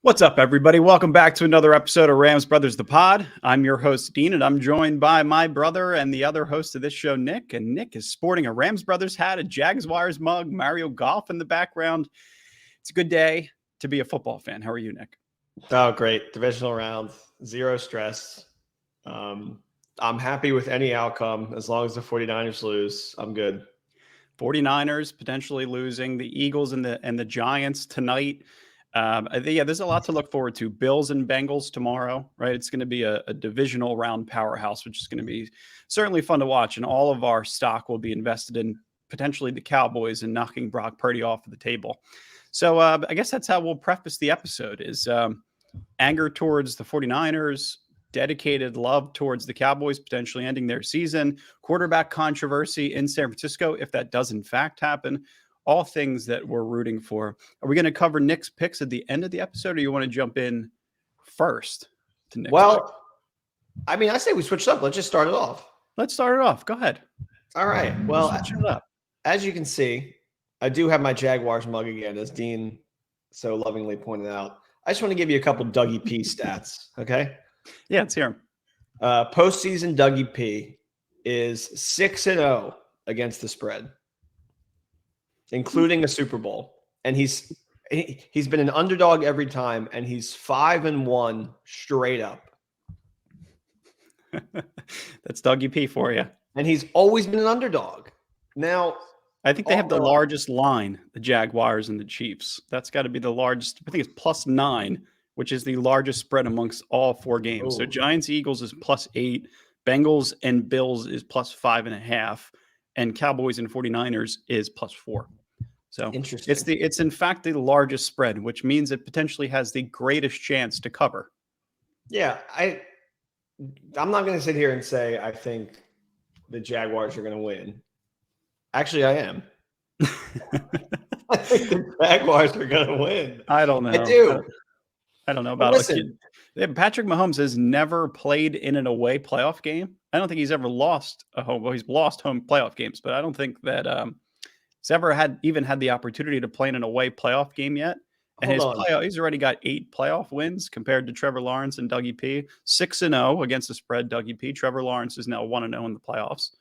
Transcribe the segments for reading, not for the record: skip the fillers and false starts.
What's up, everybody? Welcome back to another episode of Rams Brothers the Pod. I'm your host, Dean, and I'm joined by my brother and the other host of this show, Nick. And Nick is sporting a Rams Brothers hat, a Jaguars mug, Mario Golf in the background. It's a good day to be a football fan. How are you, Nick? Oh, great. Divisional round, zero stress. I'm happy with any outcome. As long as the 49ers lose, I'm good. 49ers potentially losing, the Eagles and the Giants tonight. There's a lot to look forward to. Bills and Bengals tomorrow, right? It's going to be a divisional round powerhouse, which is going to be certainly fun to watch. And all of our stock will be invested in potentially the Cowboys and knocking Brock Purdy off of the table. So I guess that's how we'll preface the episode is anger towards the 49ers, dedicated love towards the Cowboys, potentially ending their season, quarterback controversy in San Francisco, if that does in fact happen. All things that we're rooting for. Are we going to cover Nick's picks at the end of the episode, or you want to jump in first to Nick's picks? I mean, I say we switched up. Let's just start it off. Let's start it off. Go ahead. All right. Well, as you can see, I do have my Jaguars mug again, as Dean so lovingly pointed out. I just want to give you a couple Dougie P stats, okay? Yeah, let's hear them. Postseason Dougie P is 6-0 against the spread, including a Super Bowl. And he's been an underdog every time, and he's 5-1 straight up. That's Dougie P for you. And he's always been an underdog. Now, I think they have the largest line, the Jaguars and the Chiefs. That's got to be the largest. I think it's +9, which is the largest spread amongst all four games. So Giants, Eagles is +8. Bengals and Bills is +5.5. And Cowboys and 49ers is +4. So interesting. It's in fact the largest spread, which means it potentially has the greatest chance to cover. Yeah, I'm not going to sit here and say I think the Jaguars are going to win. Actually, I am. I think the Jaguars are going to win. I don't know. I do. I don't know about it. Patrick Mahomes has never played in an away playoff game. I don't think he's ever lost a home. Well, he's lost home playoff games, but I don't think that he's ever had the opportunity to play in an away playoff game yet. And he's already got 8 playoff wins compared to Trevor Lawrence and Dougie P. 6-0 against the spread. Dougie P. Trevor Lawrence is now 1-0 in the playoffs.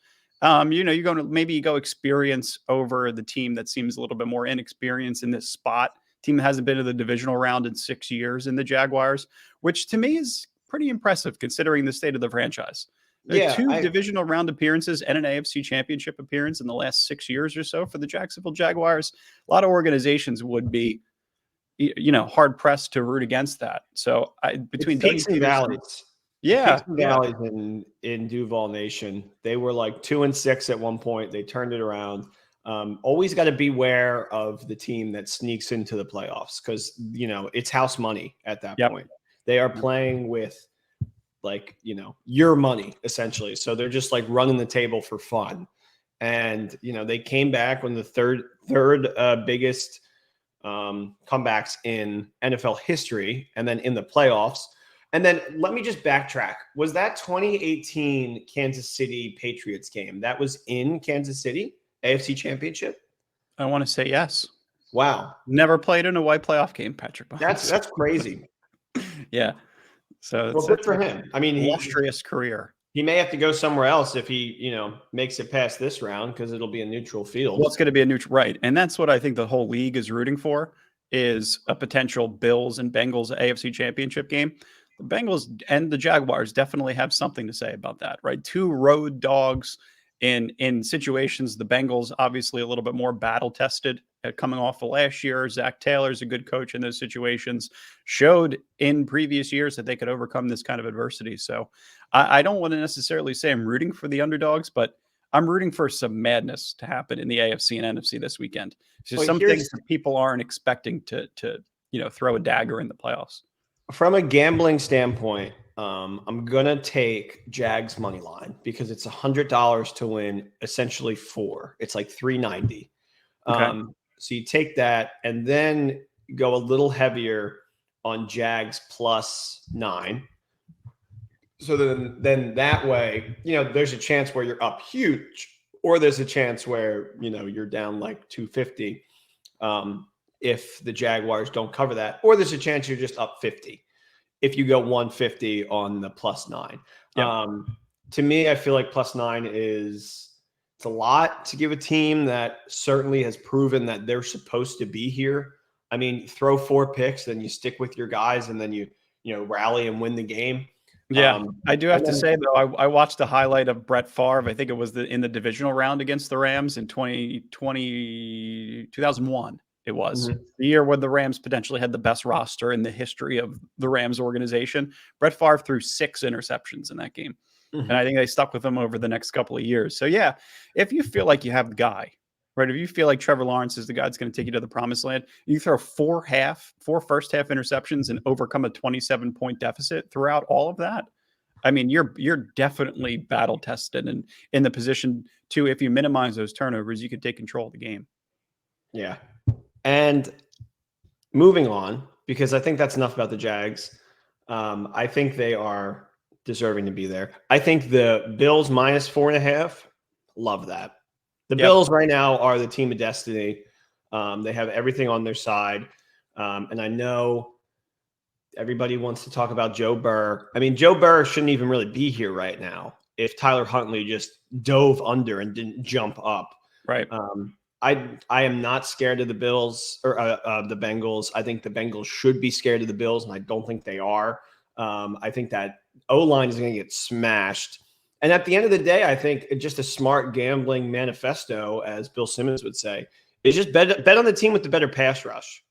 You're going to maybe go experience over the team that seems a little bit more inexperienced in this spot. Team that hasn't been to the divisional round in 6 years in the Jaguars, which to me is pretty impressive considering the state of the franchise. Two divisional round appearances and an AFC championship appearance in the last 6 years or so for the Jacksonville Jaguars. A lot of organizations would be, hard pressed to root against that. So between peaks and valleys. Yeah. Valleys in Duval Nation. They were like 2-6 at one point. They turned it around. Always got to beware of the team that sneaks into the playoffs because, it's house money at that point. They are playing with your money essentially. So they're just like running the table for fun. And, they came back when the third biggest comebacks in NFL history and then in the playoffs. And then let me just backtrack. Was that 2018 Kansas City Patriots game? That was in Kansas City, AFC Championship? I want to say yes. Wow. Never played in a white playoff game, Patrick Mahomes. That's crazy. Yeah. So good for him. I mean, illustrious career. He may have to go somewhere else if he, makes it past this round because it'll be a neutral field. Well, it's going to be a neutral, right? And that's what I think the whole league is rooting for is a potential Bills and Bengals AFC Championship game. The Bengals and the Jaguars definitely have something to say about that, right? 2 road dogs in situations. The Bengals obviously a little bit more battle tested coming off of last year. Zach Taylor's a good coach in those situations, showed in previous years that they could overcome this kind of adversity. So I don't want to necessarily say I'm rooting for the underdogs, but I'm rooting for some madness to happen in the AFC and NFC this weekend. There's some things that people aren't expecting to throw a dagger in the playoffs. From a gambling standpoint, I'm going to take Jags money line because it's $100 to win essentially 4. It's like $390. Okay. So you take that and then go a little heavier on Jags +9. So then that way, there's a chance where you're up huge, or there's a chance where, you're down like 250. if the Jaguars don't cover that, or there's a chance you're just up 50 if you go 150 on the +9. Yep. To me, I feel like +9 it's a lot to give a team that certainly has proven that they're supposed to be here. I mean, throw 4 picks, then you stick with your guys, and then you rally and win the game. Yeah, I do have to say, though, I watched a highlight of Brett Favre. I think it was in the divisional round against the Rams in 2001. It was the year where the Rams potentially had the best roster in the history of the Rams organization. Brett Favre threw 6 interceptions in that game. And I think they stuck with him over the next couple of years. So, yeah, if you feel like you have the guy, right, if you feel like Trevor Lawrence is the guy that's going to take you to the promised land, you throw 4 first half interceptions and overcome a 27-point deficit throughout all of that. I mean, you're definitely battle tested and in the position to, if you minimize those turnovers, you could take control of the game. Yeah. And moving on, because I think that's enough about the Jags. I think they are deserving to be there. I think the Bills -4.5, love that. The Bills right now are the team of destiny. They have everything on their side. And I know everybody wants to talk about Joe Burr. I mean, Joe Burr shouldn't even really be here right now if Tyler Huntley just dove under and didn't jump up. Right. I am not scared of the Bills or the Bengals. I think the Bengals should be scared of the Bills, and I don't think they are. I think that O-line is going to get smashed. And at the end of the day, I think just a smart gambling manifesto, as Bill Simmons would say, is just bet on the team with the better pass rush.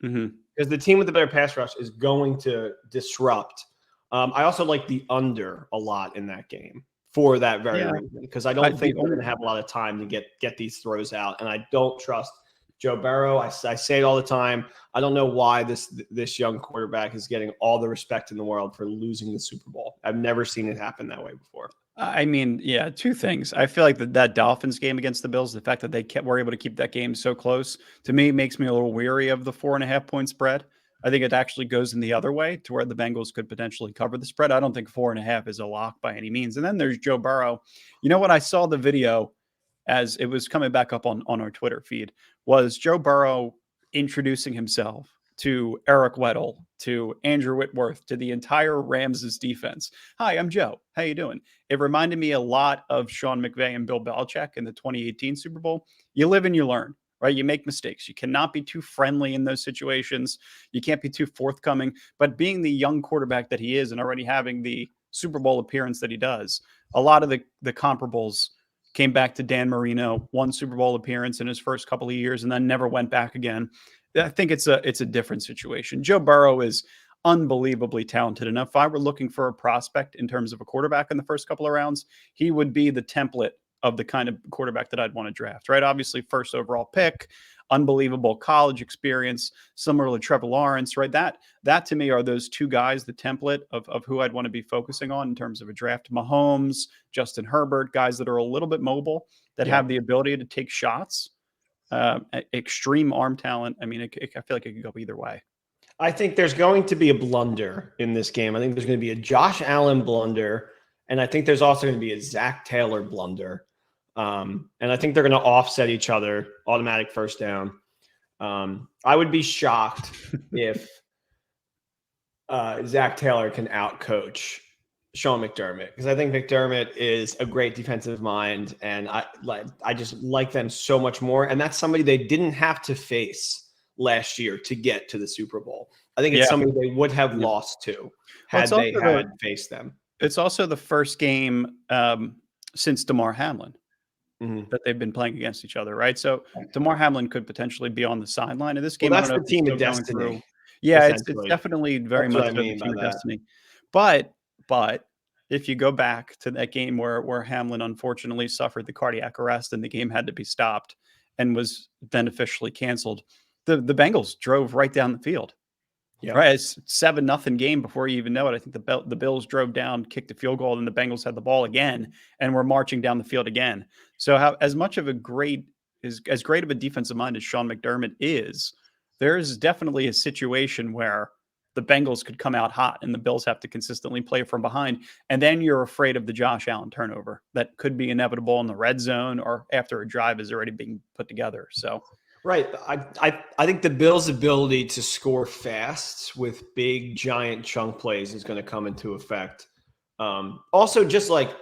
Because the team with the better pass rush is going to disrupt. I also like the under a lot in that game for that very reason, because I don't think they're going to have a lot of time to get these throws out. And I don't trust Joe Burrow. I say it all the time. I don't know why this young quarterback is getting all the respect in the world for losing the Super Bowl. I've never seen it happen that way before. I mean, yeah, 2 things. I feel like that Dolphins game against the Bills, the fact that they were able to keep that game so close, to me, makes me a little weary of the 4.5-point spread. I think it actually goes in the other way to where the Bengals could potentially cover the spread. I don't think 4.5 is a lock by any means. And then there's Joe Burrow. You know what? I saw the video as it was coming back up on our Twitter feed, was Joe Burrow introducing himself to Eric Weddle, to Andrew Whitworth, to the entire Rams' defense. Hi, I'm Joe. How you doing? It reminded me a lot of Sean McVay and Bill Belichick in the 2018 Super Bowl. You live and you learn, right? You make mistakes. You cannot be too friendly in those situations. You can't be too forthcoming. But being the young quarterback that he is and already having the Super Bowl appearance that he does, a lot of the comparables came back to Dan Marino, 1 Super Bowl appearance in his first couple of years and then never went back again. I think it's a different situation. Joe Burrow is unbelievably talented enough. If I were looking for a prospect in terms of a quarterback in the first couple of rounds, he would be the template of the kind of quarterback that I'd want to draft, right? Obviously, first overall pick, unbelievable college experience, similar to Trevor Lawrence, right? That to me are those 2 guys, the template of who I'd want to be focusing on in terms of a draft. Mahomes, Justin Herbert, guys that are a little bit mobile, that have the ability to take shots. Extreme arm talent. I mean, I feel like it could go either way. I think there's going to be a blunder in this game. I think there's going to be a Josh Allen blunder, and I think there's also going to be a Zach Taylor blunder. And I think they're going to offset each other, automatic first down. I would be shocked if Zach Taylor can outcoach Sean McDermott, because I think McDermott is a great defensive mind, and I just like them so much more. And that's somebody they didn't have to face last year to get to the Super Bowl. I think it's somebody they would have lost to had they had faced them. It's also the first game since Damar Hamlin that they've been playing against each other, right? So Damar Hamlin could potentially be on the sideline of this game. Well, that's the team of destiny. Yeah, it's definitely very much the team of destiny. But if you go back to that game where Hamlin unfortunately suffered the cardiac arrest and the game had to be stopped and was then officially canceled, the Bengals drove right down the field. Yeah. Right. It's 7-0 game before you even know it. I think the Bills drove down, kicked a field goal, and the Bengals had the ball again and were marching down the field again. So as great of a defensive mind as Sean McDermott is, there's definitely a situation where the Bengals could come out hot and the Bills have to consistently play from behind. And then you're afraid of the Josh Allen turnover that could be inevitable in the red zone or after a drive is already being put together. So Right. I think the Bills' ability to score fast with big, giant chunk plays is going to come into effect. Also, just like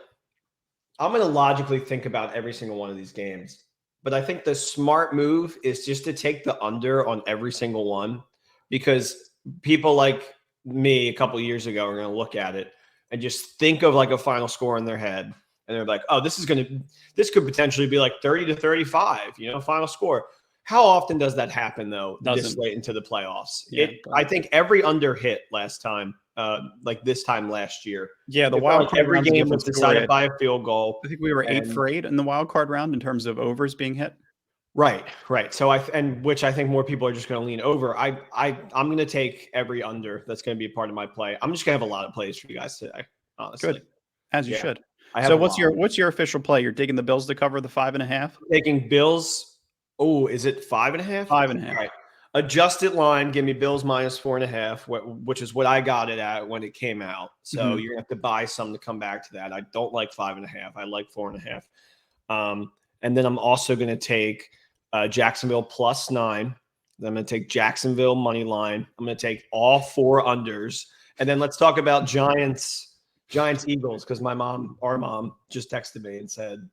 I'm going to logically think about every single one of these games, but I think the smart move is just to take the under on every single one, because people like me a couple of years ago are going to look at it and just think of like a final score in their head. And they're like, oh, this could potentially be like 30-35, final score. How often does that happen, though, this late into the playoffs? Yeah, I think every under hit last time, like this time last year. Yeah, the wild card every game was decided by a field goal. I think we were 8 for 8 in the wild card round in terms of overs being hit. Right. So which I think more people are just going to lean over. I'm going to take every under. That's going to be a part of my play. I'm just going to have a lot of plays for you guys today, honestly. Good, as you should. So what's your official play? You're taking the Bills to cover the 5.5? Taking Bills. Oh, is it 5.5? 5.5. All right. Adjusted line, give me Bills minus 4.5, which is what I got it at when it came out. So you're gonna have to buy some to come back to that. I don't like 5.5. I like 4.5. And then I'm also gonna take Jacksonville plus 9. Then I'm gonna take Jacksonville money line. I'm gonna take all 4 unders. And then let's talk about Giants Eagles, because our mom just texted me and said,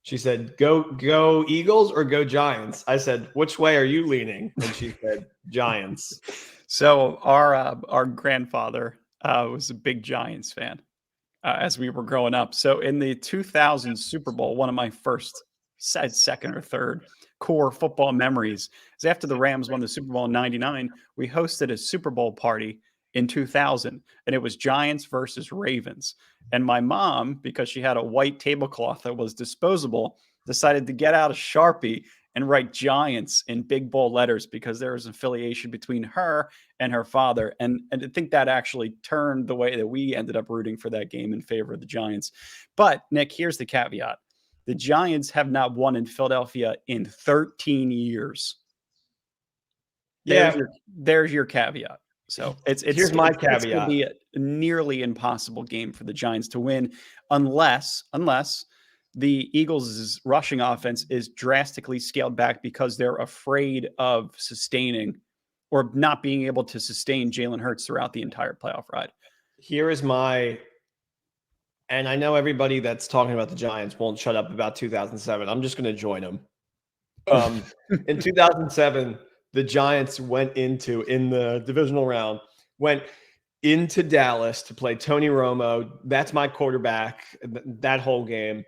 she said, go Eagles or go Giants? I said, which way are you leaning? And she said, Giants. So our grandfather was a big Giants fan as we were growing up. So in the 2000 Super Bowl, one of my first, second or third core football memories is after the Rams won the Super Bowl in 99, we hosted a Super Bowl party in 2000, and it was Giants versus Ravens. And my mom, because she had a white tablecloth that was disposable, decided to get out a Sharpie and write Giants in big bold letters, because there was an affiliation between her and her father. And I think that actually turned the way that we ended up rooting for that game in favor of the Giants. But Nick, here's the caveat. The Giants have not won in Philadelphia in 13 years. There's your caveat. So here's my caveat. It's going to be a nearly impossible game for the Giants to win unless the Eagles' rushing offense is drastically scaled back because they're afraid of sustaining or not being able to sustain Jalen Hurts throughout the entire playoff ride. Here is and I know everybody that's talking about the Giants won't shut up about 2007. I'm just going to join them. In 2007, the Giants in the divisional round, went into Dallas to play Tony Romo. That's my quarterback that whole game.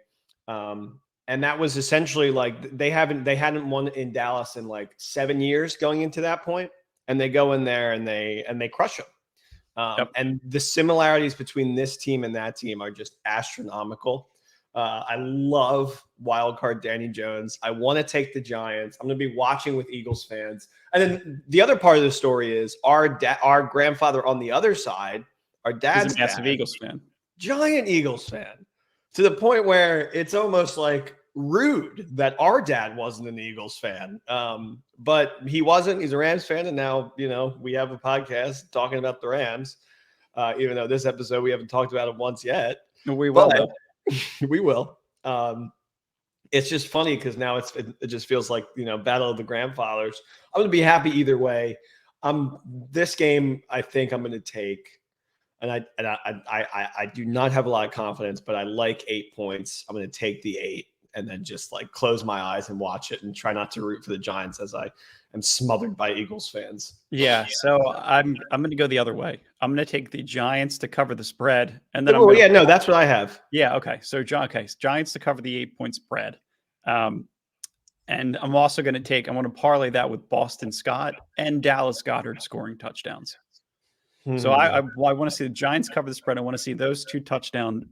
And that was essentially like they hadn't won in Dallas in like 7 years going into that point. And they go in there and they crush them. And the similarities between this team and that team are just astronomical. I love wildcard Danny Jones. I want to take the Giants. I'm going to be watching with Eagles fans. And then the other part of the story is our grandfather on the other side, our dad's a massive Eagles fan, giant Eagles fan, to the point where it's almost like rude that our dad wasn't an Eagles fan. But he wasn't. He's a Rams fan. And now, we have a podcast talking about the Rams, even though this episode we haven't talked about it once yet. We will. We will. It's just funny because now it just feels like, battle of the grandfathers. I'm going to be happy either way. This game, I think I'm going to take, and I do not have a lot of confidence, but I like 8 points. I'm going to take the 8 and then just like close my eyes and watch it and try not to root for the Giants as I am smothered by Eagles fans. Yeah. So I'm going to go the other way. I'm going to take the Giants to cover the spread. And then that's what I have. Yeah. Okay. So Giants to cover the 8-point spread. And I'm also going to I want to parlay that with Boston Scott and Dallas Goedert scoring touchdowns. So I want to see the Giants cover the spread. I want to see those two touchdowns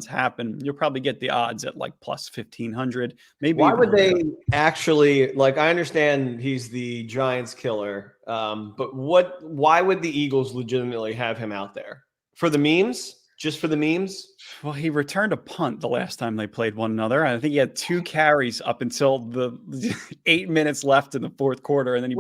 happen. You'll probably get the odds at like plus 1,500. Maybe. Why would they actually, like, I understand he's the Giants killer, but why would the Eagles legitimately have him out there? For the memes? Just for the memes? Well, he returned a punt the last time they played one another. I think he had 2 carries up until the 8 minutes left in the fourth quarter. And then he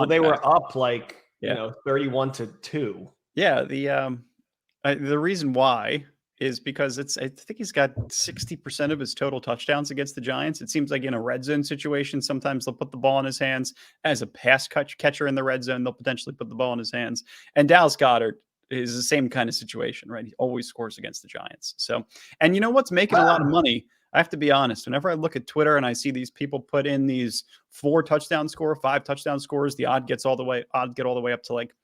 they were up 31-2. Yeah. The reason why is because I think he's got 60% of his total touchdowns against the Giants. It seems like in a red zone situation, sometimes they'll put the ball in his hands. As a pass catcher in the red zone, they'll potentially put the ball in his hands. And Dallas Goedert is the same kind of situation, right? He always scores against the Giants. So, and you know what's making a lot of money? I have to be honest. Whenever I look at Twitter and I see these people put in these 4 touchdown score, 5 touchdown scores, the odd get all the way up to like,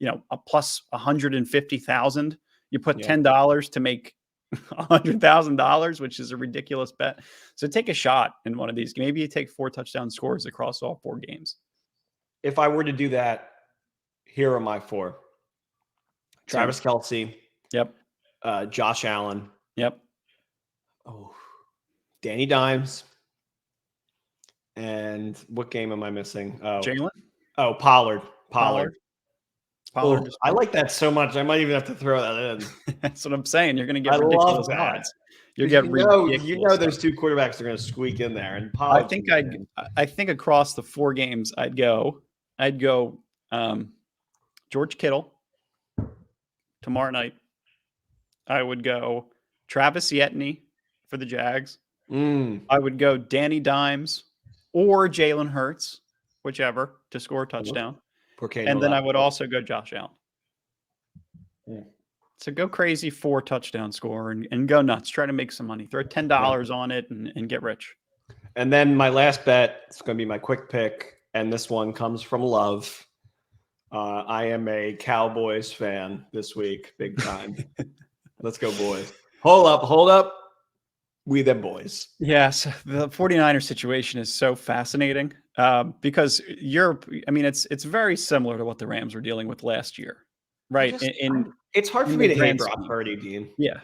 a plus 150,000. You put $10 to make $100,000, which is a ridiculous bet. So take a shot in one of these. Maybe you take 4 touchdown scores across all 4 games. If I were to do that, here are my 4. Travis Kelce. Yep. Josh Allen. Yep. Oh, Danny Dimes. And what game am I missing? Oh, Jalen? Oh, Pollard. Pollard. Oh, I like that so much. I might even have to throw that in. That's what I'm saying. You're going to get ridiculous odds. You know those 2 quarterbacks are going to squeak in there. And Pollard, I think across the 4 games, I'd go George Kittle tomorrow night. I would go Travis Etienne for the Jags. I would go Danny Dimes or Jalen Hurts, whichever, to score a touchdown. And then I would also go Josh Allen. Yeah. So go crazy 4 touchdown score and go nuts. Try to make some money. Throw $10 on it and get rich. And then my last bet is going to be my quick pick. And this one comes from love. I am a Cowboys fan this week. Big time. Let's go, boys. Hold up. We them boys. Yes. The 49ers situation is so fascinating because it's very similar to what the Rams were dealing with last year, right? It's hard for me to hate Brock Purdy, Dean. Yeah.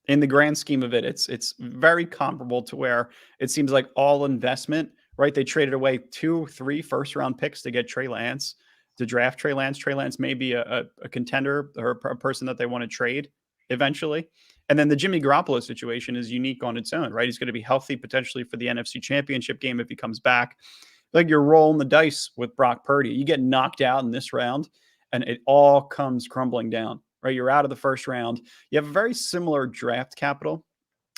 In the grand scheme of it, it's very comparable to where it seems like all investment, right? They traded away 2-3 first-round picks to get Trey Lance, to draft Trey Lance. Trey Lance may be a contender or a person that they want to trade eventually. And then the Jimmy Garoppolo situation is unique on its own, right? He's going to be healthy potentially for the NFC Championship game if he comes back. Like you're rolling the dice with Brock Purdy. You get knocked out in this round, and it all comes crumbling down, right? You're out of the first round. You have a very similar draft capital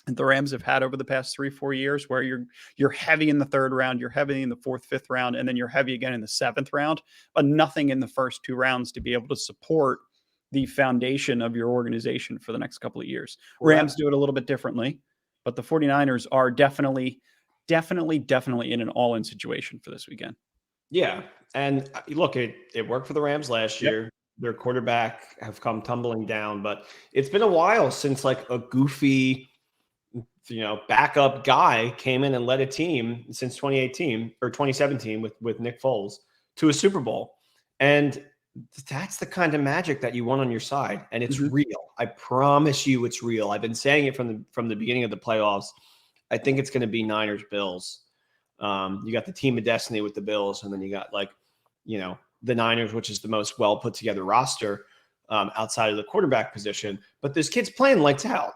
that the Rams have had over the past 3-4 years, where you're heavy in the 3rd round, you're heavy in the 4th, 5th round, and then you're heavy again in the 7th round, but nothing in the first 2 rounds to be able to support the foundation of your organization for the next couple of years. Rams do it a little bit differently, but the 49ers are definitely in an all-in situation for this weekend. Yeah. And look, it worked for the Rams last year. Their quarterback have come tumbling down, but it's been a while since like a goofy, backup guy came in and led a team since 2018 or 2017 with Nick Foles to a Super Bowl. And that's the kind of magic that you want on your side. And it's real. I promise you it's real. I've been saying it from the beginning of the playoffs. I think it's going to be Niners Bills. You got the team of destiny with the Bills, and then you got the Niners, which is the most well put together roster outside of the quarterback position. But this kid's playing lights out.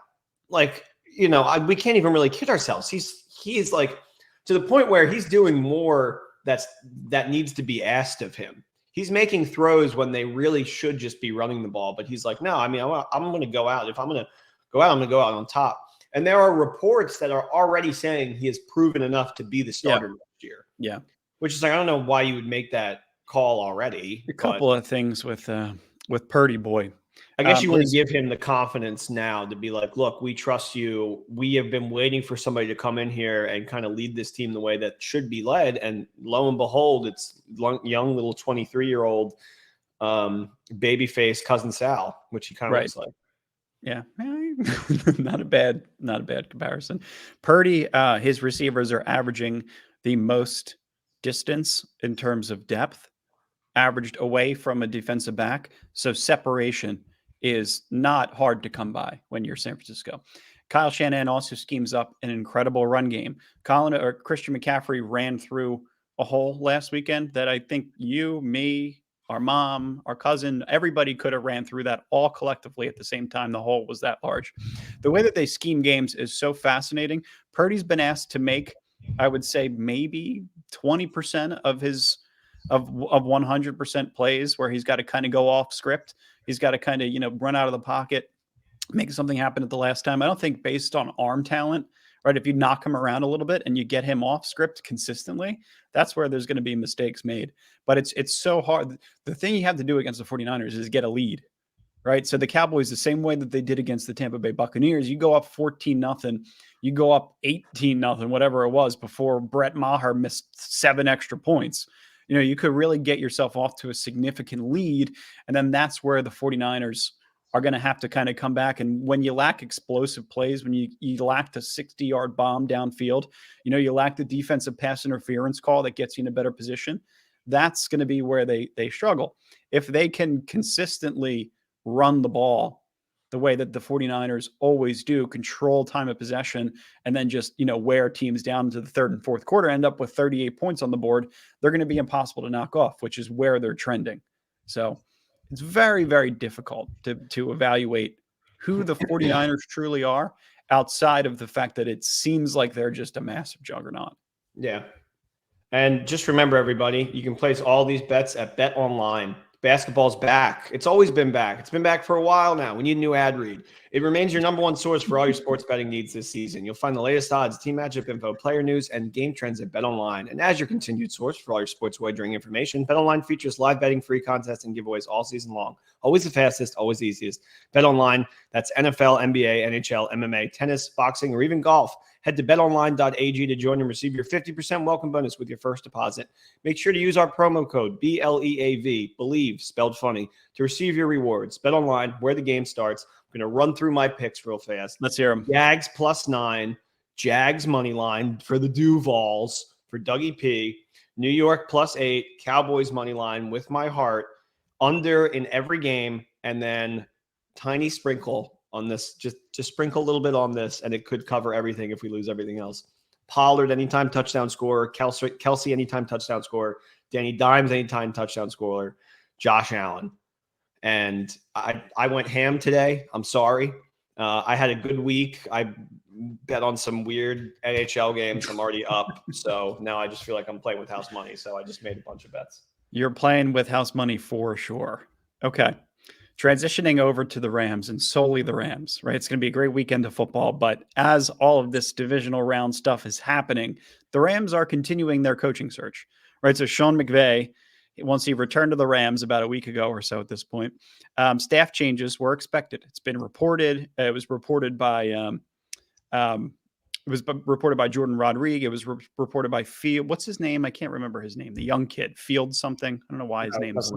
We can't even really kid ourselves. He's like to the point where he's doing more that needs to be asked of him. He's making throws when they really should just be running the ball. But he's like, no, I'm going to go out. If I'm going to go out, I'm going to go out on top. And there are reports that are already saying he has proven enough to be the starter next year. Yeah. Which is like, I don't know why you would make that call already. A couple of things with Purdy boy. I guess you want to give him the confidence now to be like, look, we trust you. We have been waiting for somebody to come in here and kind of lead this team the way that should be led. And lo and behold, it's young little 23-year-old babyface cousin Sal, which he kind of looks like. Yeah, not a bad comparison. Purdy, his receivers are averaging the most distance in terms of depth, averaged away from a defensive back. So separation is not hard to come by when you're San Francisco. Kyle Shanahan also schemes up an incredible run game. Christian McCaffrey ran through a hole last weekend that I think you, me, our mom, our cousin, everybody could have ran through that all collectively at the same time. The hole was that large. The way that they scheme games is so fascinating. Purdy's been asked to make, I would say, maybe 20% of his of 100% plays where he's got to kind of go off script. He's got to kind of, run out of the pocket make something happen at the last time. I don't think based on arm talent, right? If you knock him around a little bit and you get him off script consistently, that's where there's going to be mistakes made. But it's so hard. The thing you have to do against the 49ers is get a lead, right? So the Cowboys, the same way that they did against the Tampa Bay Buccaneers, you go up 14-0, you go up 18-0, whatever it was, before Brett Maher missed 7 extra points. You could really get yourself off to a significant lead. And then that's where the 49ers are going to have to kind of come back. And when you lack explosive plays, when you lack the 60-yard bomb downfield, you lack the defensive pass interference call that gets you in a better position, that's going to be where they struggle. If they can consistently run the ball the way that the 49ers always do, control time of possession, and then just, wear teams down to the third and fourth quarter, end up with 38 points on the board, they're going to be impossible to knock off, which is where they're trending. So it's very, very difficult to evaluate who the 49ers truly are outside of the fact that it seems like they're just a massive juggernaut. Yeah. And just remember, everybody, you can place all these bets at Bet Online. Basketball's back. It's always been back. It's been back for a while now. We need a new ad read. It remains your number one source for all your sports betting needs this season. You'll find the latest odds, team matchup info, player news, and game trends at BetOnline. And as your continued source for all your sports wagering information, BetOnline features live betting, free contests, and giveaways all season long. Always the fastest, always the easiest. BetOnline, that's NFL, NBA, NHL, MMA, tennis, boxing, or even golf. Head to betonline.ag to join and receive your 50% welcome bonus with your first deposit. Make sure to use our promo code BLEAV, believe, spelled funny, to receive your rewards. BetOnline, where the game starts. I'm going to run through my picks real fast. Let's hear them. Jags +9, Jags money line for the Duvals, for Dougie P. New York +8, Cowboys money line with my heart, under in every game, and then tiny sprinkle on this, just sprinkle a little bit on this, and it could cover everything if we lose everything else. Pollard, anytime touchdown scorer. Kelsey, anytime touchdown scorer. Danny Dimes, anytime touchdown scorer. Josh Allen. And I went ham today. I'm sorry. I had a good week. I bet on some weird NHL games. I'm already up. So now I just feel like I'm playing with house money. So I just made a bunch of bets. You're playing with house money for sure. Okay. Transitioning over to the Rams and solely the Rams, right? It's going to be a great weekend of football, but as all of this divisional round stuff is happening, the Rams are continuing their coaching search, right? So Sean McVay, once he returned to the Rams about a week ago or so at this point, staff changes were expected. It's been reported. It was reported by Jordan Rodriguez. It was reported by Field. What's his name? I can't remember his name. The young kid, Field something. I don't know why his name is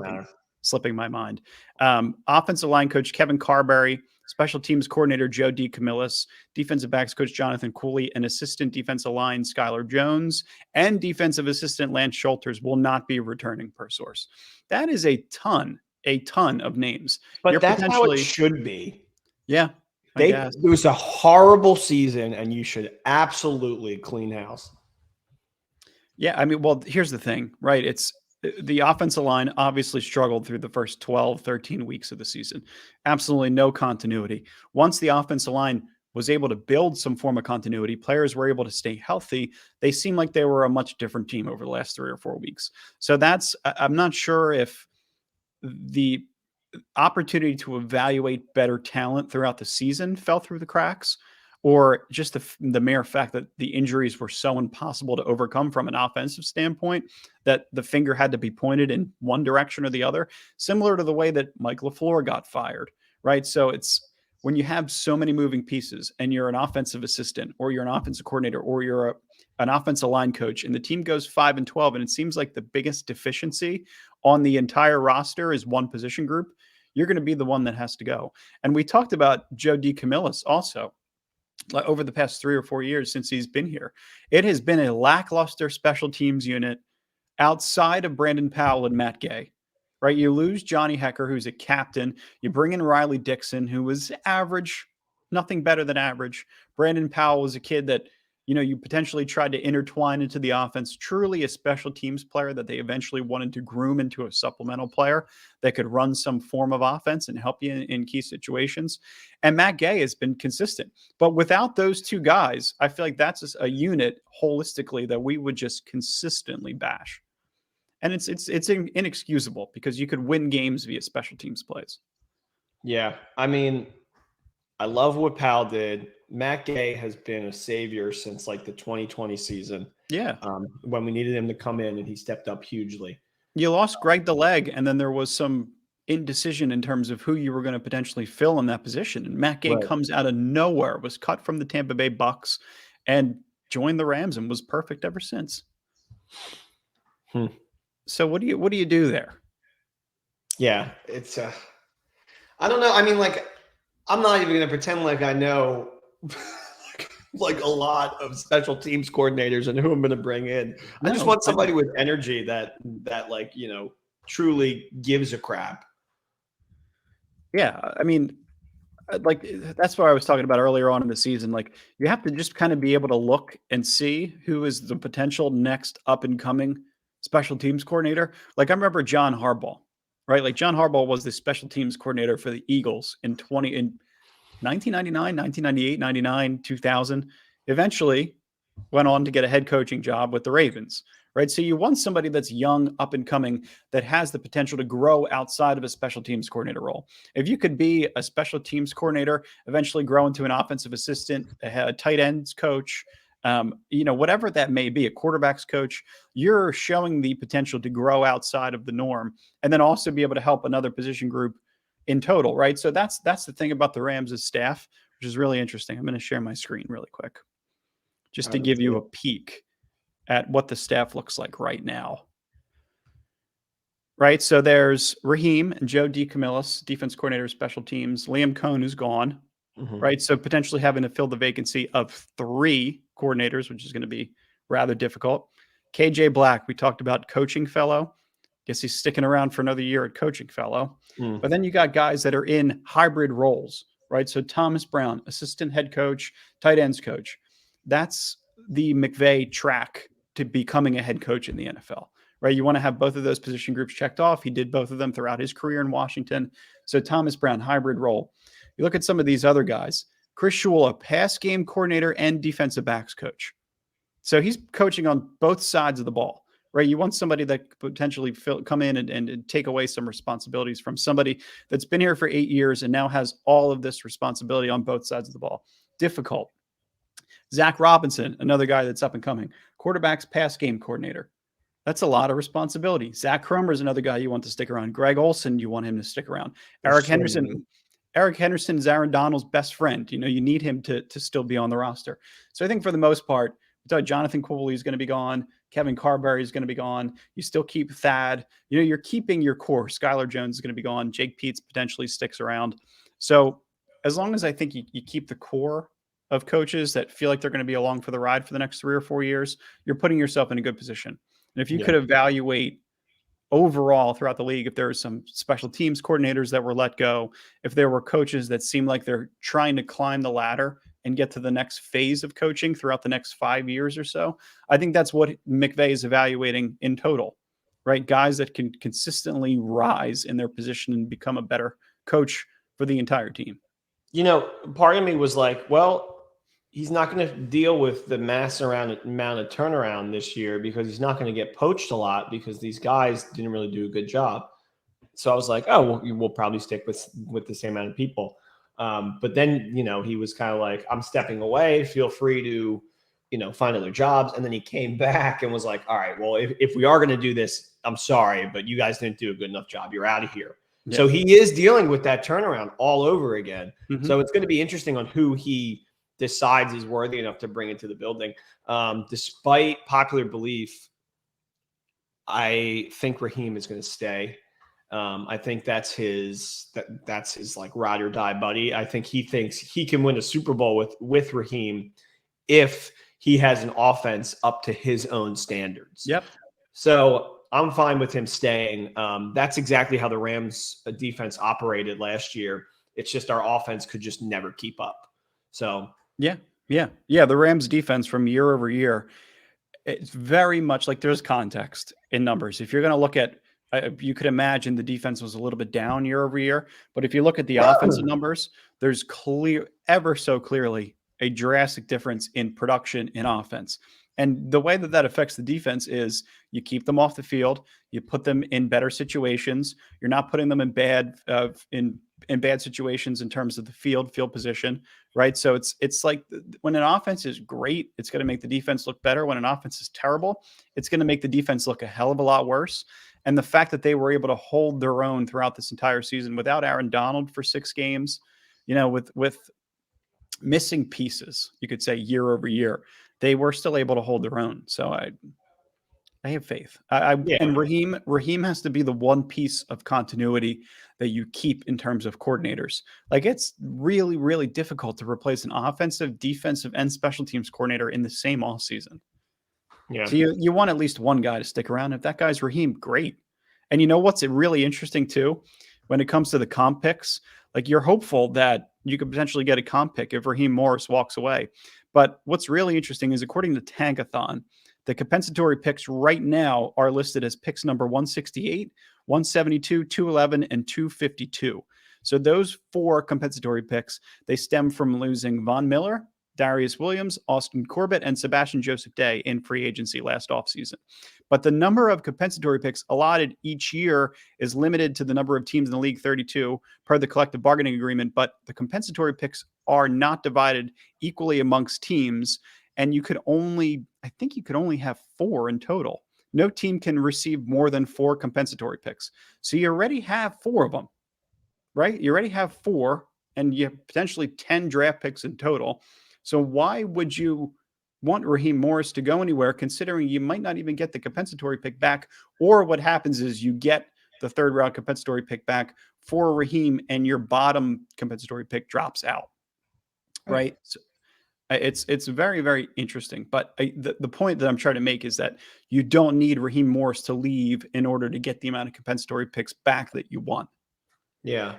slipping my mind. Offensive line coach Kevin Carberry, special teams coordinator Joe DeCamillis, defensive backs coach Jonathan Cooley, and assistant defensive line Skyler Jones, and defensive assistant Lance Schulters will not be returning per source. That is a ton of names. But that's how it should be. Yeah. It was a horrible season, and you should absolutely clean house. Yeah, I mean, well, here's the thing, right? It's the offensive line obviously struggled through the first 12, 13 weeks of the season. Absolutely no continuity. Once the offensive line was able to build some form of continuity, players were able to stay healthy, they seemed like they were a much different team over the last 3 or 4 weeks. So I'm not sure if the opportunity to evaluate better talent throughout the season fell through the cracks, or just the mere fact that the injuries were so impossible to overcome from an offensive standpoint that the finger had to be pointed in one direction or the other, similar to the way that Mike LaFleur got fired, right? So it's when you have so many moving pieces and you're an offensive assistant or you're an offensive coordinator or you're an offensive line coach and the team goes 5-12 and it seems like the biggest deficiency on the entire roster is one position group, you're going to be the one that has to go. And we talked about Joe DeCamillis also. Over the past 3 or 4 years since he's been here, it has been a lackluster special teams unit outside of Brandon Powell and Matt Gay, right? You lose Johnny Hecker, who's a captain. You bring in Riley Dixon, who was average, nothing better than average. Brandon Powell was a kid that, you potentially tried to intertwine into the offense, truly a special teams player that they eventually wanted to groom into a supplemental player that could run some form of offense and help you in key situations. And Matt Gay has been consistent. But without those two guys, I feel like that's a unit holistically that we would just consistently bash. And it's inexcusable because you could win games via special teams plays. Yeah. I mean, I love what Powell did. Matt Gay has been a savior since like the 2020 season. Yeah. When we needed him to come in, and he stepped up hugely. You lost Greg DeLeg, and then there was some indecision in terms of who you were going to potentially fill in that position. And Matt Gay comes out of nowhere, was cut from the Tampa Bay Bucks, and joined the Rams, and was perfect ever since. So what do you do there? Yeah, it's I don't know. I mean, like, I'm not even going to pretend like I know like a lot of special teams coordinators and who I'm going to bring in. I just want somebody with energy that like, you know, truly gives a crap. Yeah, I mean, like, that's what I was talking about earlier on in the season. Like, you have to just kind of be able to look and see who is the potential next up and coming special teams coordinator. Like, I remember John Harbaugh, right? Like, John Harbaugh was the special teams coordinator for the Eagles in 1999, 1998, 99, 2000. Eventually went on to get a head coaching job with the Ravens, right? So you want somebody that's young, up and coming, that has the potential to grow outside of a special teams coordinator role. If you could be a special teams coordinator, eventually grow into an offensive assistant, a tight ends coach, you know, whatever that may be, a quarterback's coach, you're showing the potential to grow outside of the norm, and then also be able to help another position group in total, right? So that's the thing about the Rams' staff, which is really interesting. I'm going to share my screen really quick, just to give you a peek at what the staff looks like right now. Right, so there's Raheem and Joe DeCamillis, defense coordinator, special teams. Liam Cohn, who's gone, right? So potentially having to fill the vacancy of 3 coordinators, which is going to be rather difficult. KJ Black, we talked about, coaching fellow. Guess he's sticking around for another year at coaching fellow. But then you got guys that are in hybrid roles, right? So Thomas Brown, assistant head coach, tight ends coach. That's the McVay track to becoming a head coach in the NFL, right? You want to have both of those position groups checked off. He did both of them throughout his career in Washington. So Thomas Brown, hybrid role. You look at some of these other guys. Chris Shula, pass game coordinator and defensive backs coach. So he's coaching on both sides of the ball, right? You want somebody that could potentially come in and take away some responsibilities from somebody that's been here for 8 years and now has all of this responsibility on both sides of the ball. Difficult. Zach Robinson, another guy that's up and coming. Quarterback's pass game coordinator. That's a lot of responsibility. Zach Cromer is another guy you want to stick around. Greg Olson, you want him to stick around. Eric Henderson is Aaron Donald's best friend. You know, you need him to still be on the roster. So I think for the most part, Jonathan Cooley is going to be gone. Kevin Carberry is going to be gone. You still keep Thad. You know, you're keeping your core. Skyler Jones is going to be gone. Jake Peets potentially sticks around. So as long as I think you keep the core of coaches that feel like they're going to be along for the ride for the next 3 or 4 years, you're putting yourself in a good position. And if you could evaluate overall throughout the league, if there are some special teams coordinators that were let go, if there were coaches that seem like they're trying to climb the ladder and get to the next phase of coaching throughout the next 5 years or so, I think that's what McVay is evaluating in total, right? Guys that can consistently rise in their position and become a better coach for the entire team. You know, part of me was like, well, he's not going to deal with the amount of turnaround this year because he's not going to get poached a lot because these guys didn't really do a good job. So I was like, oh, well, we'll probably stick with the same amount of people. But then, you know, he was kind of like, I'm stepping away. Feel free to, you know, find other jobs. And then he came back and was like, all right, well, if we are going to do this, I'm sorry, but you guys didn't do a good enough job. You're out of here. Yeah. So he is dealing with that turnaround all over again. So it's going to be interesting on who he decides is worthy enough to bring into the building. Despite popular belief, I think Raheem is going to stay. I think that's his like ride or die buddy. I think he thinks he can win a Super Bowl with Raheem if he has an offense up to his own standards. Yep. So I'm fine with him staying. That's exactly how the Rams defense operated last year. It's just our offense could just never keep up. So yeah. The Rams defense from year over year, it's very much like there's context in numbers. If you're going to look at, you could imagine the defense was a little bit down year over year, but if you look at the offensive numbers, there's ever so clearly a drastic difference in production in offense. And the way that affects the defense is you keep them off the field, you put them in better situations. You're not putting them in bad situations in terms of the field position, right? So it's like when an offense is great, it's going to make the defense look better. When an offense is terrible, it's going to make the defense look a hell of a lot worse. And the fact that they were able to hold their own throughout this entire season without Aaron Donald for 6 games, with missing pieces, you could say year over year, they were still able to hold their own. So I have faith. And Raheem has to be the one piece of continuity that you keep in terms of coordinators. Like, it's really, really difficult to replace an offensive, defensive, and special teams coordinator in the same offseason. Yeah. So you want at least one guy to stick around. If that guy's Raheem, great. And you know what's really interesting too? When it comes to the comp picks, like, you're hopeful that you could potentially get a comp pick if Raheem Morris walks away. But what's really interesting is, according to Tankathon, the compensatory picks right now are listed as picks number 168, 172, 211, and 252. So those 4 compensatory picks, they stem from losing Von Miller, Darius Williams, Austin Corbett, and Sebastian Joseph Day in free agency last offseason. But the number of compensatory picks allotted each year is limited to the number of teams in the league, 32, per the collective bargaining agreement. But the compensatory picks are not divided equally amongst teams. And I think you could only have 4 in total. No team can receive more than 4 compensatory picks. So you already have 4 of them, right? You already have 4, and you have potentially 10 draft picks in total. So why would you want Raheem Morris to go anywhere, considering you might not even get the compensatory pick back? Or what happens is you get the 3rd round compensatory pick back for Raheem, and your bottom compensatory pick drops out, right? So it's very, very interesting. But the point that I'm trying to make is that you don't need Raheem Morris to leave in order to get the amount of compensatory picks back that you want. Yeah.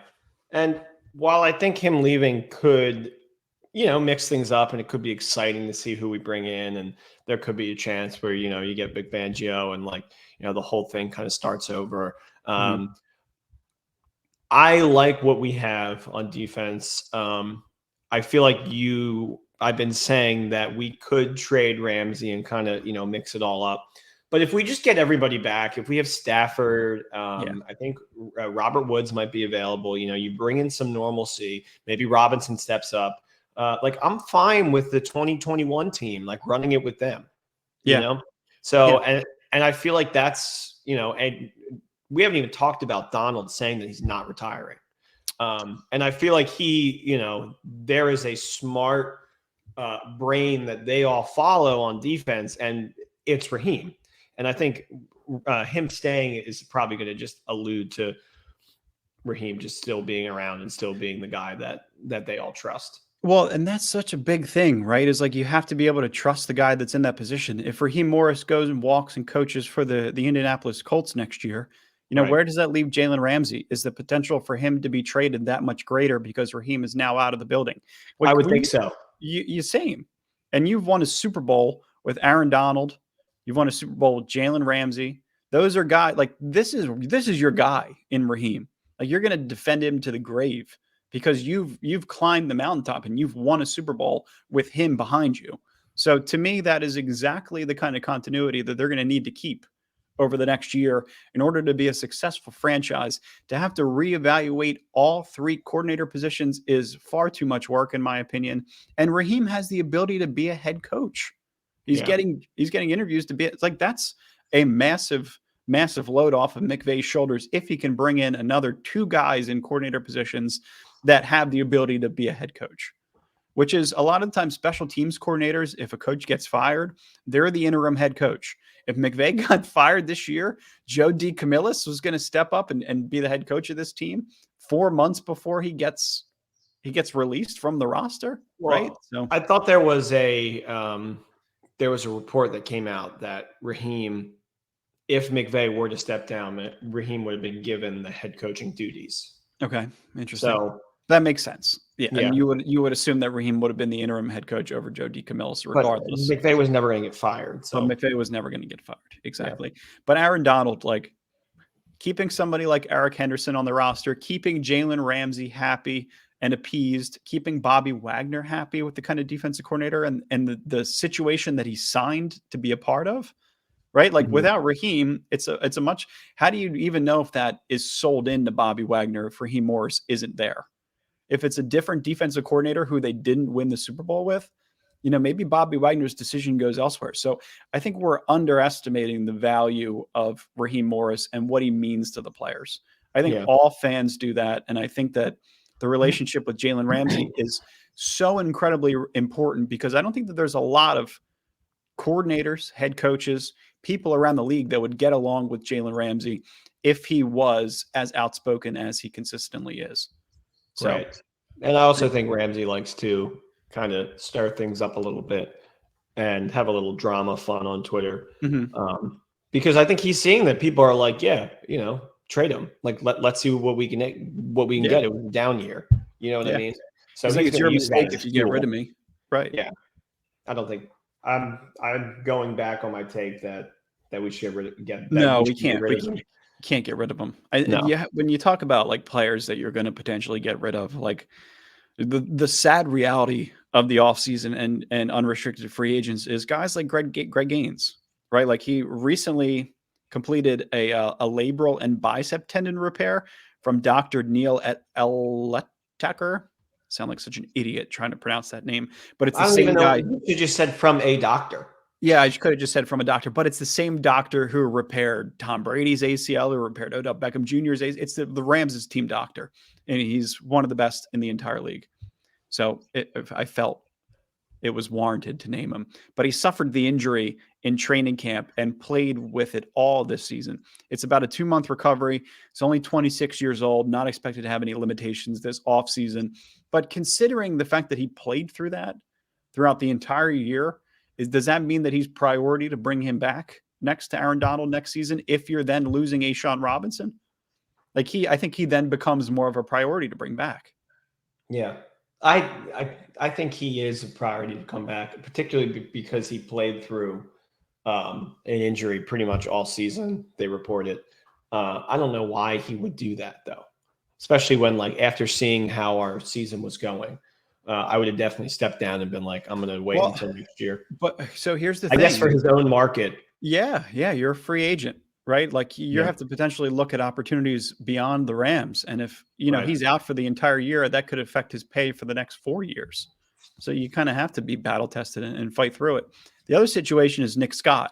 And while I think him leaving could, mix things up, and it could be exciting to see who we bring in, and there could be a chance where, you get Big Fangio and the whole thing kind of starts over. I like what we have on defense. I feel like I've been saying that we could trade Ramsey and kind of, mix it all up. But if we just get everybody back, if we have Stafford, I think Robert Woods might be available. You bring in some normalcy. Maybe Robinson steps up. I'm fine with the 2021 team, running it with them. So and I feel like that's, and we haven't even talked about Donald saying that he's not retiring. And I feel like there is a smart brain that they all follow on defense, and it's Raheem. And I think him staying is probably going to just allude to Raheem just still being around and still being the guy that they all trust. Well, and that's such a big thing, right? Is like, you have to be able to trust the guy that's in that position. If Raheem Morris goes and walks and coaches for the Indianapolis Colts next year, Right. Where does that leave Jalen Ramsey? Is the potential for him to be traded that much greater because Raheem is now out of the building? I would think so. You same. And you've won a Super Bowl with Aaron Donald. You've won a Super Bowl with Jalen Ramsey. Those are guys, like, this is your guy in Raheem. Like, you're going to defend him to the grave because you've climbed the mountaintop and you've won a Super Bowl with him behind you. So to me, that is exactly the kind of continuity that they're going to need to keep over the next year in order to be a successful franchise. To have to reevaluate all 3 coordinator positions is far too much work, in my opinion. And Raheem has the ability to be a head coach. He's getting interviews to be. It's like, that's a massive load off of McVay's shoulders if he can bring in another 2 guys in coordinator positions that have the ability to be a head coach, which is a lot of the time special teams coordinators. If a coach gets fired, they're the interim head coach. If McVay got fired this year, Joe DeCamillis was going to step up and be the head coach of this team 4 months before he gets released from the roster, right? So I thought there was a report that came out that Raheem, if McVay were to step down, Raheem would have been given the head coaching duties. Okay, interesting. So that makes sense. Yeah. And you would assume that Raheem would have been the interim head coach over Joe DeCamillis regardless. But McVay was never going to get fired. So McVay was never going to get fired. Exactly. Yeah. But Aaron Donald, keeping somebody like Eric Henderson on the roster, keeping Jalen Ramsey happy and appeased, keeping Bobby Wagner happy with the kind of defensive coordinator and the situation that he signed to be a part of, right? Like without Raheem, it's a much, how do you even know if that is sold into Bobby Wagner if Raheem Morris isn't there? If it's a different defensive coordinator who they didn't win the Super Bowl with, maybe Bobby Wagner's decision goes elsewhere. So I think we're underestimating the value of Raheem Morris and what he means to the players. I think all fans do that. And I think that the relationship with Jalen Ramsey is so incredibly important because I don't think that there's a lot of coordinators, head coaches, people around the league that would get along with Jalen Ramsey if he was as outspoken as he consistently is. So, right. And I also think Ramsey likes to kind of stir things up a little bit and have a little drama fun on Twitter. Because I think he's seeing that people are like, trade him. Like, let's see what we can get. It was a down year. You know what I mean? So he's like, it's your mistake if you get rid of me. Right. Yeah. I don't think I'm going back on my take that we should get. We can't. We can't get rid of them. When you talk about like players that you're going to potentially get rid of, like the sad reality of the offseason and unrestricted free agents is guys like Greg Gaines, right? Like he recently completed a labral and bicep tendon repair from Dr. Neil Eletaker. Sound like such an idiot trying to pronounce that name, but it's the same guy. You just said from a doctor. Yeah, I could have just said from a doctor, but it's the same doctor who repaired Tom Brady's ACL, who repaired Odell Beckham Jr.'s ACL. It's the Rams' team doctor, and he's one of the best in the entire league. So I felt it was warranted to name him. But he suffered the injury in training camp and played with it all this season. It's about a 2-month recovery. He's only 26 years old, not expected to have any limitations this offseason. But considering the fact that he played through that throughout the entire year, does that mean that he's priority to bring him back next to Aaron Donald next season if you're then losing A'Shaun Robinson? Like I think he then becomes more of a priority to bring back. Yeah. I think he is a priority to come back, particularly because he played through an injury pretty much all season. They reported. I don't know why he would do that though, especially when like after seeing how our season was going, I would have definitely stepped down and been like, I'm going to wait until next year. But so here's the thing. I guess for his own market. Yeah, you're a free agent, right? Like you have to potentially look at opportunities beyond the Rams. And if, he's out for the entire year, that could affect his pay for the next 4 years. So you kind of have to be battle tested and fight through it. The other situation is Nick Scott,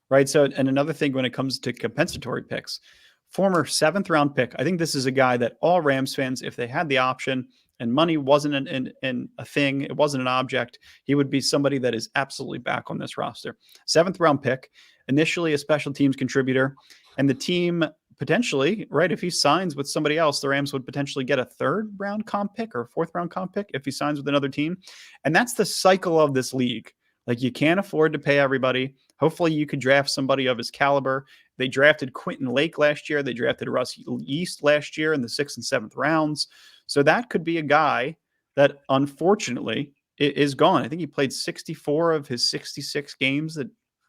right? So, and another thing when it comes to compensatory picks, former 7th round pick. I think this is a guy that all Rams fans, if they had the option and money wasn't a thing, it wasn't an object, he would be somebody that is absolutely back on this roster. 7th round pick, initially a special teams contributor, and the team potentially, right, if he signs with somebody else, the Rams would potentially get a 3rd round comp pick or a 4th round comp pick if he signs with another team. And that's the cycle of this league. Like you can't afford to pay everybody. Hopefully you could draft somebody of his caliber. They drafted Quentin Lake last year. They drafted Russ Yeast last year in the 6th and 7th rounds. So that could be a guy that unfortunately is gone. I think he played 64 of his 66 games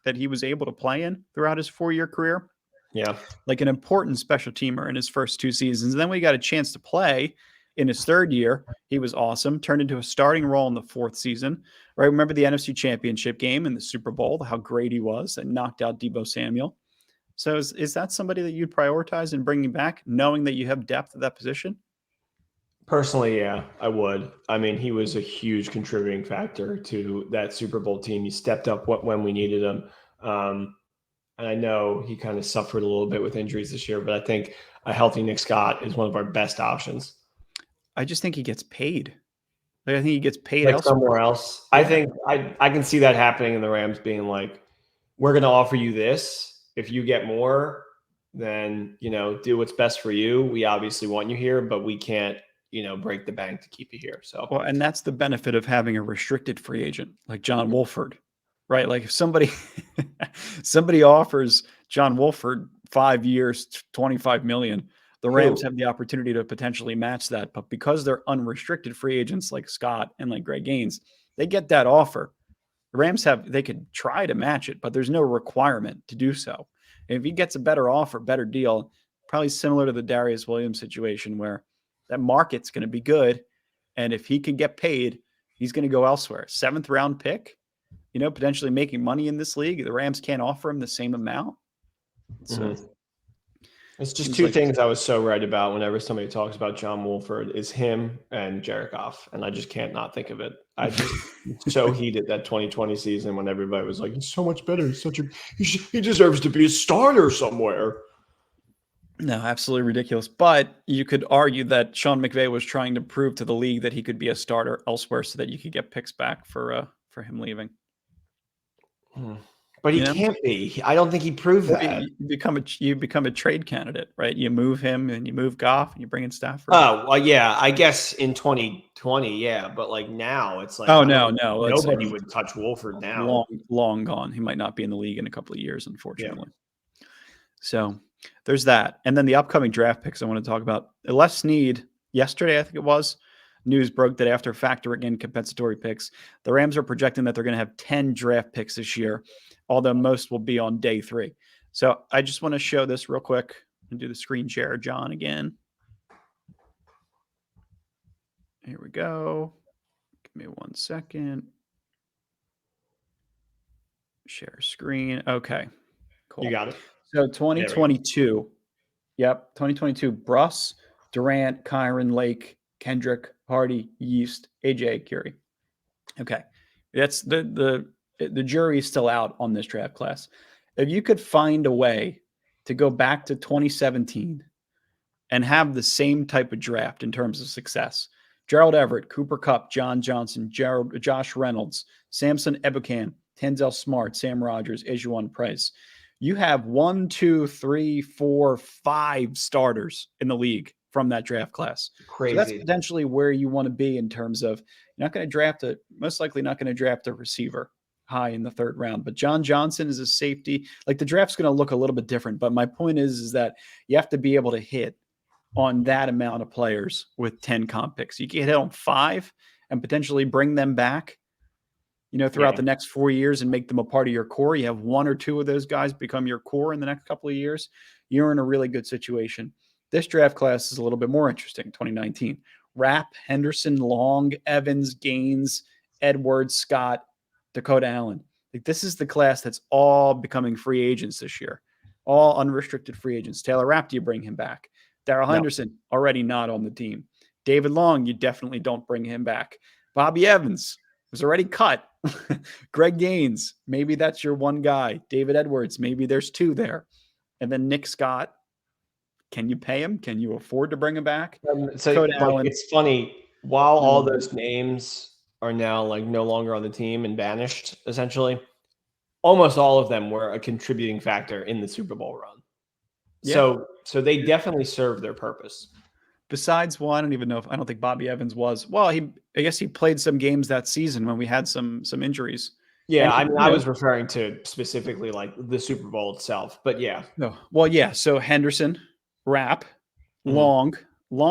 that he was able to play in throughout his 4-year career. Yeah. Like an important special teamer in his first 2 seasons. And then we got a chance to play in his 3rd year. He was awesome, turned into a starting role in the 4th season, right? Remember the NFC Championship game in the Super Bowl, how great he was and knocked out Deebo Samuel. So is that somebody that you'd prioritize in bringing back, knowing that you have depth at that position? Personally, yeah, I would. I mean, he was a huge contributing factor to that Super Bowl team. He stepped up when we needed him. And I know he kind of suffered a little bit with injuries this year, but I think a healthy Nick Scott is one of our best options. I just think he gets paid. Like, I think he gets paid like somewhere else. Yeah. I think I can see that happening in the Rams being like, we're going to offer you this. If you get more, then, do what's best for you. We obviously want you here, but we can't, break the bank to keep you here. So, well, and that's the benefit of having a restricted free agent like John Wolford, right? Like if somebody offers John Wolford 5 years, $25 million, the Rams have the opportunity to potentially match that. But because they're unrestricted free agents like Scott and like Greg Gaines, they get that offer. The Rams they could try to match it, but there's no requirement to do so. And if he gets a better offer, better deal, probably similar to the Darius Williams situation where that market's going to be good And if he can get paid, he's going to go elsewhere. 7th round pick, potentially making money in this league. The Rams can't offer him the same amount. So it's just two things I was so right about whenever somebody talks about John Wolford is him and Jared Goff. And I just can't not think of it. I just so heated that 2020 season when everybody was like, he's so much better. He deserves to be a starter somewhere. No, absolutely ridiculous. But you could argue that Sean McVay was trying to prove to the league that he could be a starter elsewhere so that you could get picks back for him leaving. But he can't be. I don't think he proved that. You become a trade candidate, right? You move him and you move Goff and you bring in Stafford. Oh, well, yeah. I guess in 2020, yeah. But like now, it's like no. Nobody would touch Wolford now. Long gone. He might not be in the league in a couple of years, unfortunately. Yeah. So there's that. And then the upcoming draft picks I want to talk about. Les Snead, yesterday, I think it was, news broke that after factoring in compensatory picks, the Rams are projecting that they're going to have 10 draft picks this year, although most will be on day 3. So I just want to show this real quick and do the screen share, John, again. Here we go. Give me 1 second. Share screen. Okay, cool. You got it. So 2022. Yep, 2022. Bruss, Durant, Kyron, Lake, Kendrick, Hardy, Yeast, AJ, Curie. Okay, that's the jury is still out on this draft class. If you could find a way to go back to 2017 and have the same type of draft in terms of success, Gerald Everett, Cooper Kupp, John Johnson, Josh Reynolds, Samson Ebukam, Tanzel Smart, Sam Rogers, Ejuan Price, you have 1, 2, 3, 4, 5 starters in the league from that draft class. Crazy. So that's potentially where you want to be in terms of you're not going to draft most likely not going to draft a receiver high in the 3rd round, but John Johnson is a safety. Like the draft's going to look a little bit different, but my point is that you have to be able to hit on that amount of players with 10 comp picks. You can hit on 5 and potentially bring them back, throughout the next 4 years and make them a part of your core. You have 1 or 2 of those guys become your core in the next couple of years. You're in a really good situation. This draft class is a little bit more interesting. 2019, Rapp, Henderson, Long, Evans, Gaines, Edwards, Scott, Dakota Allen. Like this is the class that's all becoming free agents this year, all unrestricted free agents. Taylor Rapp, do you bring him back? Darrell Henderson, already not on the team. David Long, you definitely don't bring him back. Bobby Evans was already cut. Greg Gaines, maybe that's your one guy. David Edwards, maybe there's 2 there. And then Nick Scott, can you pay him? Can you afford to bring him back? It's funny. While all those names are now like no longer on the team and banished, essentially, almost all of them were a contributing factor in the Super Bowl run. Yeah. So they definitely served their purpose. Besides one, I don't think Bobby Evans was. Well, I guess he played some games that season when we had some injuries. Yeah, I was referring to specifically like the Super Bowl itself, but yeah. No. Well, yeah. So Henderson, Rapp, Long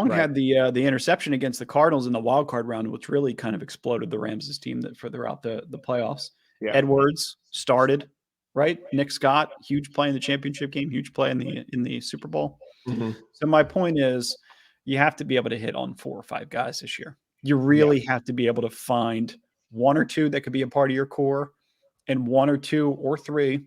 had the interception against the Cardinals in the wild card round, which really kind of exploded the Rams' team throughout the playoffs. Yeah. Edwards started, right? Nick Scott, huge play in the championship game, huge play in the Super Bowl. Mm-hmm. So my point is, you have to be able to hit on 4 or 5 guys this year. You really have to be able to find 1 or 2 that could be a part of your core and 1 or 2 or 3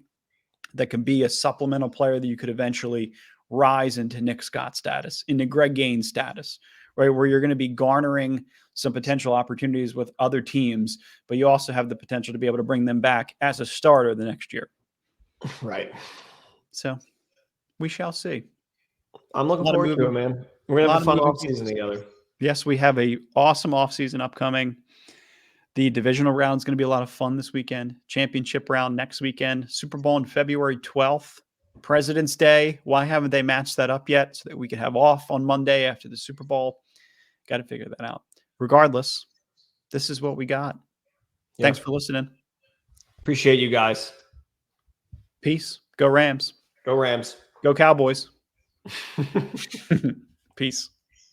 that can be a supplemental player that you could eventually rise into Nick Scott status, into Greg Gaines status, right? Where you're going to be garnering some potential opportunities with other teams, but you also have the potential to be able to bring them back as a starter the next year. Right. So we shall see. I'm looking forward to it, man. We're going to have a fun offseason together. Yes, we have a awesome offseason upcoming. The divisional round is going to be a lot of fun this weekend. Championship round next weekend. Super Bowl on February 12th. President's Day. Why haven't they matched that up yet so that we could have off on Monday after the Super Bowl? Got to figure that out. Regardless, this is what we got. Yep. Thanks for listening. Appreciate you guys. Peace. Go Rams. Go Rams. Go Cowboys. Peace.